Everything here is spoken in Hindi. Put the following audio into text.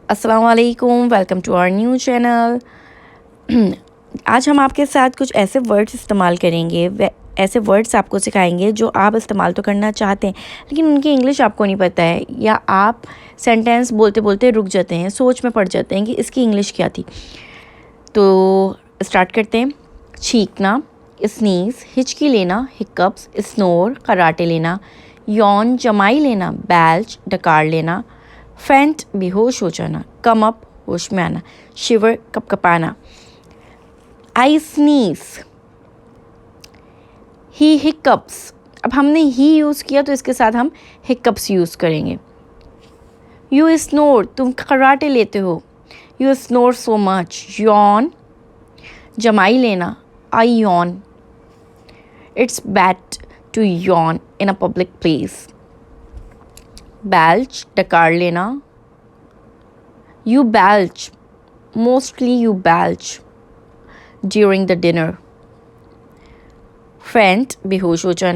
अस्सलाम वालेकुम, welcome to our new channel. आज हम आपके साथ कुछ ऐसे वर्ड्स इस्तेमाल करेंगे, ऐसे वर्ड्स आपको सिखाएंगे जो आप इस्तेमाल तो करना चाहते हैं लेकिन उनकी इंग्लिश आपको नहीं पता है, या आप सेंटेंस बोलते बोलते रुक जाते हैं, सोच में पड़ जाते हैं कि इसकी इंग्लिश क्या थी। तो स्टार्ट करते हैं। छींकना, स्नीज़, हिचकी लेना, हिकअप्स, स्नोर, कराटे लेना, यौन, जमाई लेना, बैल्च, डकार लेना, फेंट, बेहोश हो जाना, कम अप, होश में आना, शिवर, कपकपाना। आई स्नीज, ही हिकअप्स। अब हमने ही यूज़ किया तो इसके साथ हम हिकअप्स यूज़ करेंगे। यू स्नोर, तुम कराटे लेते हो। You snore so much. यौन, जमाई लेना, आई यौन। इट्स बैड टू यौन इन अ पब्लिक प्लेस। बैल्च, डकार लेना, you belch, mostly you belch during the dinner. Faint, बेहोश हो जाना।